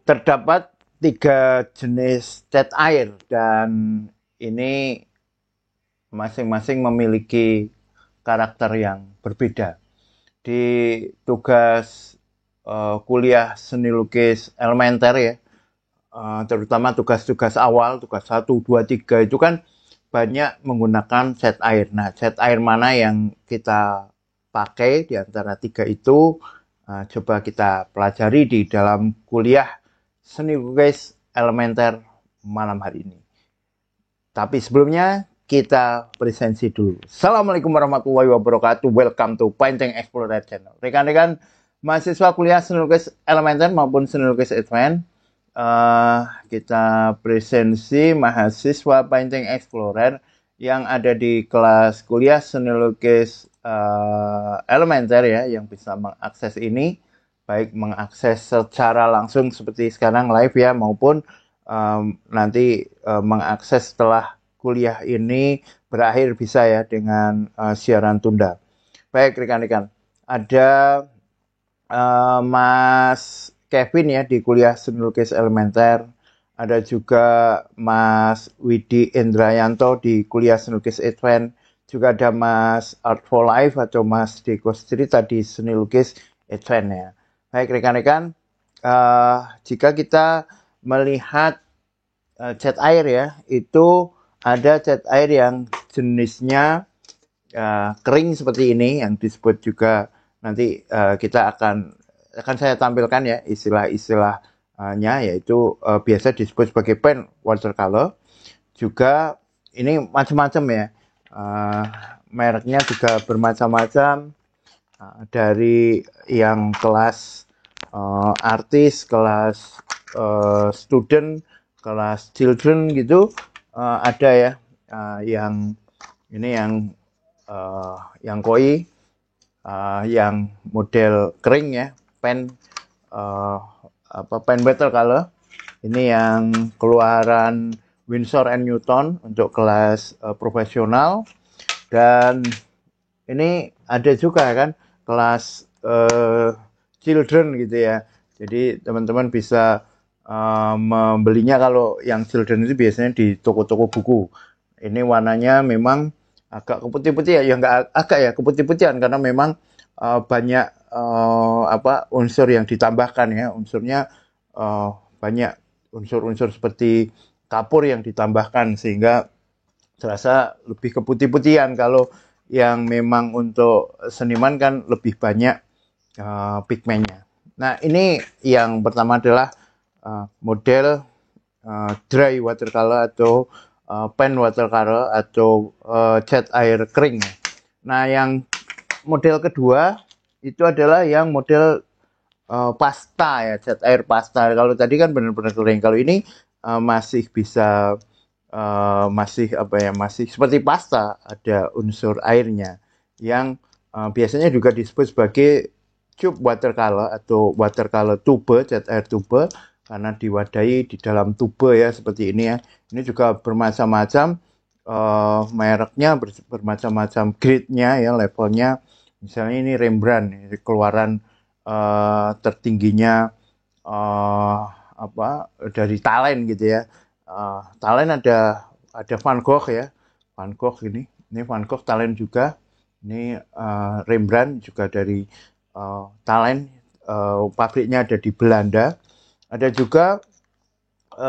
Terdapat 3 jenis cat air dan ini masing-masing memiliki karakter yang berbeda. Di tugas kuliah seni lukis elementer ya, terutama tugas-tugas awal, tugas 1, 2, 3 itu kan banyak menggunakan cat air. Nah, cat air mana yang kita pakai di antara 3 itu coba kita pelajari di dalam kuliah seni lukis elementer malam hari ini. Tapi sebelumnya kita presensi dulu. Assalamualaikum warahmatullahi wabarakatuh. Welcome to Painting Explorer Channel. Rekan-rekan mahasiswa kuliah seni lukis elementer maupun seni lukis advance, kita presensi mahasiswa Painting Explorer yang ada di kelas kuliah seni lukis elementer ya, yang bisa mengakses ini, baik mengakses secara langsung seperti sekarang live ya, maupun nanti mengakses setelah kuliah ini berakhir bisa ya dengan siaran tunda. Baik rekan-rekan, ada Mas Kevin ya di kuliah seni lukis elementer, ada juga Mas Widi Indrayanto di kuliah seni lukis advance, juga ada Mas Art for Life atau Mas Deko Strita di seni lukis advance ya. Baik rekan-rekan, jika kita melihat cat air ya, itu ada cat air yang jenisnya kering seperti ini yang disebut juga nanti kita akan saya tampilkan ya istilah-istilahnya, yaitu biasa disebut sebagai pen watercolor. Juga ini macam-macam ya, mereknya juga bermacam-macam, dari yang kelas artis, kelas student, kelas children gitu, ada ya, yang ini yang koi, yang model kering ya, pen watercolor. Ini yang keluaran Winsor & Newton untuk kelas profesional, dan ini ada juga kan kelas children gitu ya. Jadi teman-teman bisa membelinya kalau yang children itu biasanya di toko-toko buku. Ini warnanya memang agak keputih-putih ya, nggak agak ya keputih-putihan karena memang banyak unsur yang ditambahkan ya. Unsurnya banyak unsur-unsur seperti kapur yang ditambahkan sehingga terasa lebih keputih-putihan. Kalau yang memang untuk seniman kan lebih banyak pigmennya. Nah, ini yang pertama adalah model dry watercolor atau pen watercolor atau cat air kering. Nah, yang model kedua itu adalah yang model pasta ya, cat air pasta. Kalau tadi kan benar-benar kering. Kalau ini masih bisa masih seperti pasta, ada unsur airnya yang biasanya juga disebut sebagai tube watercolor atau watercolor tube, cat air tube, karena diwadahi di dalam tube ya seperti ini ya. Ini juga bermacam-macam mereknya, bermacam-macam grade-nya ya, levelnya. Misalnya ini Rembrandt, ini keluaran tertingginya dari Talent gitu ya. Talent ada Van Gogh ya, Van Gogh ini Van Gogh Talent juga. Ini Rembrandt juga dari Talent, pabriknya ada di Belanda. Ada juga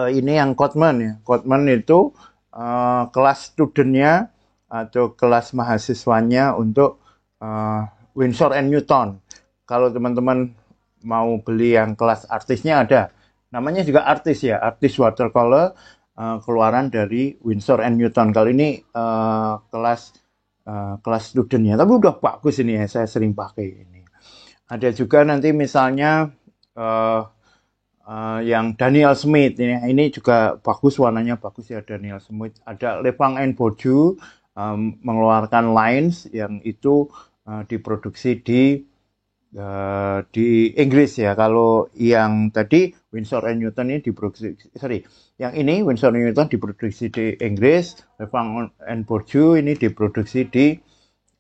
ini yang Cotman ya. Cotman itu kelas studentnya atau kelas mahasiswanya untuk Winsor & Newton. Kalau teman-teman mau beli yang kelas artisnya ada. Namanya juga artis ya, artis watercolor, keluaran dari Winsor & Newton. Kalau ini kelas studentnya, tapi udah bagus ini ya, saya sering pakai ini. Ada juga nanti misalnya yang Daniel Smith, ini juga bagus, warnanya bagus ya, Daniel Smith. Ada Lefang & Bourdieu mengeluarkan lines yang itu diproduksi di Inggris ya. Kalau yang tadi Winsor & Newton ini yang ini Winsor & Newton diproduksi di Inggris, Lefang & Bourdieu ini diproduksi di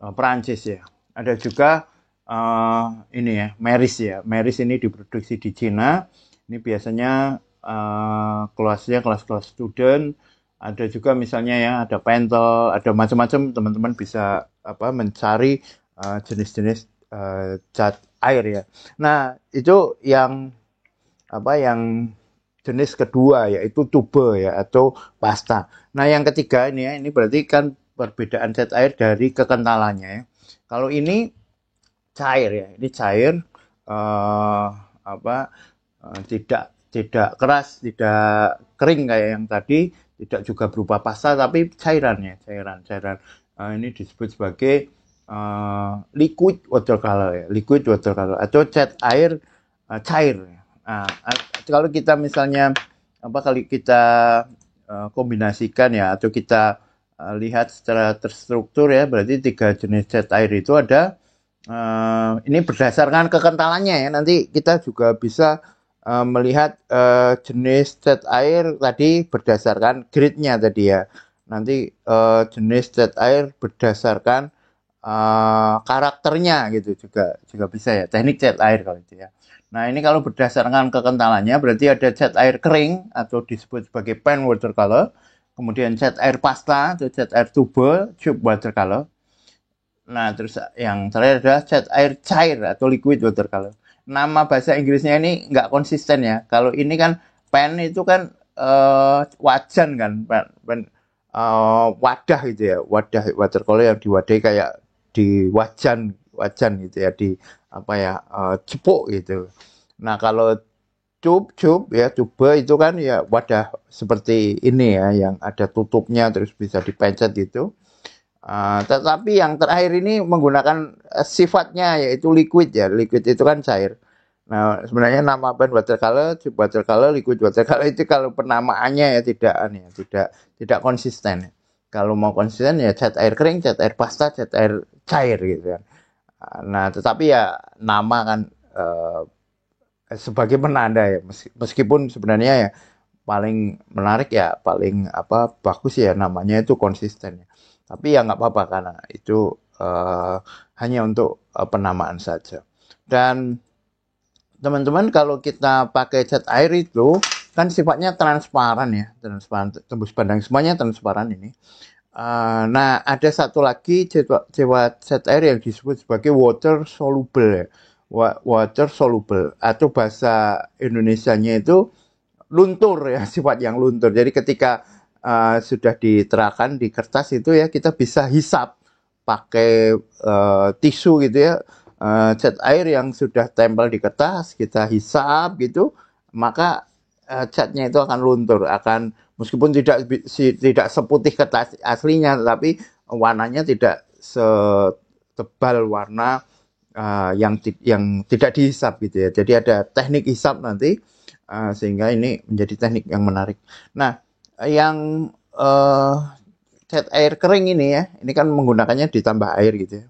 Perancis ya. Ada juga ini ya, Meris ya. Meris ini diproduksi di Cina. Ini biasanya kelasnya kelas-kelas student. Ada juga misalnya ya, ada pentel, ada macam-macam. Teman-teman bisa mencari jenis-jenis cat air ya. Nah, itu yang yang jenis kedua yaitu tube ya atau pasta. Nah, yang ketiga ini ya, ini berarti kan perbedaan cat air dari kekentalannya ya. Kalau ini cair ya, ini cair eh, tidak tidak keras, tidak kering kayak yang tadi, tidak juga berupa pasta tapi cairan ya, cairan. Ini disebut sebagai liquid watercolor ya, liquid watercolor atau cat air cair. Nah, kalau kita misalnya kalau kita kombinasikan ya atau kita lihat secara terstruktur ya, berarti 3 jenis cat air itu ada ini berdasarkan kekentalannya ya. Nanti kita juga bisa melihat jenis cat air tadi berdasarkan grade-nya tadi ya. Nanti jenis cat air berdasarkan karakternya gitu juga bisa ya. Teknik cat air kalau itu ya. Nah, ini kalau berdasarkan kekentalannya berarti ada cat air kering atau disebut sebagai pen watercolor, kemudian cat air pasta atau cat air tube watercolor. Nah, terus yang terakhir adalah cat air cair atau liquid watercolor. Nama bahasa Inggrisnya ini nggak konsisten ya. Kalau ini kan pen itu kan wajan kan, wadah gitu ya, wadah watercolor yang diwadahi kayak di wajan wajan gitu ya, di cepuk gitu. Nah, kalau tube ya, tube itu kan ya wadah seperti ini ya, yang ada tutupnya terus bisa dipencet gitu. Tetapi yang terakhir ini menggunakan sifatnya yaitu liquid ya. Liquid itu kan cair. Nah, sebenarnya nama pen watercolor, tube watercolor, liquid watercolor itu kalau penamaannya ya tidak konsisten. Kalau mau konsisten ya cat air kering, cat air pasta, cat air cair gitu kan. Nah, tetapi ya nama kan sebagai penanda ya, meskipun sebenarnya ya paling menarik ya paling bagus ya namanya itu konsisten ya. Tapi ya nggak apa-apa karena itu hanya untuk penamaan saja. Dan teman-teman kalau kita pakai cat air itu kan sifatnya transparan ya, transparan, tembus pandang semuanya transparan ini. Nah, ada satu lagi cat air yang disebut sebagai water soluble ya. Water soluble atau bahasa Indonesianya itu luntur ya, sifat yang luntur. Jadi ketika sudah diterapkan di kertas itu ya kita bisa hisap pakai tisu gitu ya, cat air yang sudah tempel di kertas kita hisap gitu, maka catnya itu akan luntur, akan meskipun tidak seputih kertas aslinya, tapi warnanya tidak setebal warna yang tidak dihisap gitu ya. Jadi ada teknik hisap nanti sehingga ini menjadi teknik yang menarik. Nah, yang cat air kering ini ya, ini kan menggunakannya ditambah air gitu ya.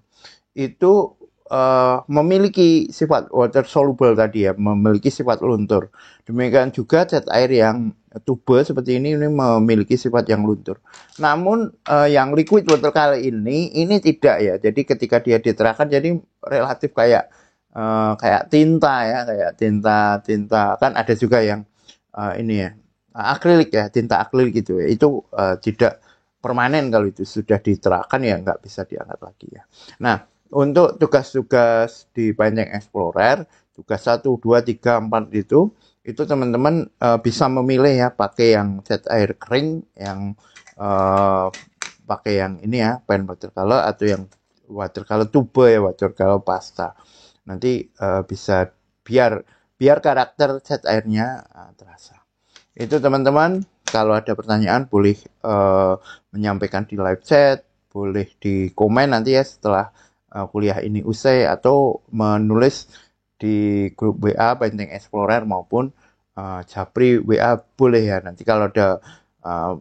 Itu memiliki sifat water soluble tadi ya, memiliki sifat luntur. Demikian juga cat air yang tube seperti ini memiliki sifat yang luntur. Namun yang liquid watercolor ini tidak ya. Jadi ketika dia diterapkan jadi relatif kayak tinta ya, kayak tinta kan ada juga yang ini ya akrilik ya, tinta akrilik gitu ya. Itu tidak permanen kalau itu sudah diterapkan ya nggak bisa diangkat lagi ya. Nah, untuk tugas-tugas di Painting Explorer, tugas 1, 2, 3, 4 itu teman-teman bisa memilih ya pakai yang cat air kering, yang pakai yang ini ya, pen watercolor atau yang watercolor tube ya, watercolor pasta. Nanti bisa biar karakter cat airnya terasa. Itu teman-teman, kalau ada pertanyaan boleh menyampaikan di live chat, boleh di komen nanti ya setelah kuliah ini usai, atau menulis di grup WA Painting Explorer maupun Japri WA boleh ya. Nanti kalau ada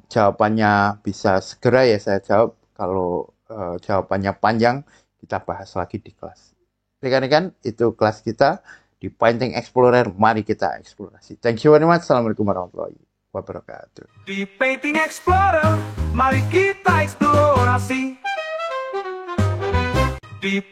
jawabannya bisa segera ya saya jawab. Kalau jawabannya panjang kita bahas lagi di kelas. Rekan-rekan, itu kelas kita di Painting Explorer. Mari kita eksplorasi. Thank you very much. Assalamualaikum warahmatullahi wabarakatuh. Di Painting Explorer, mari kita eksplorasi. Di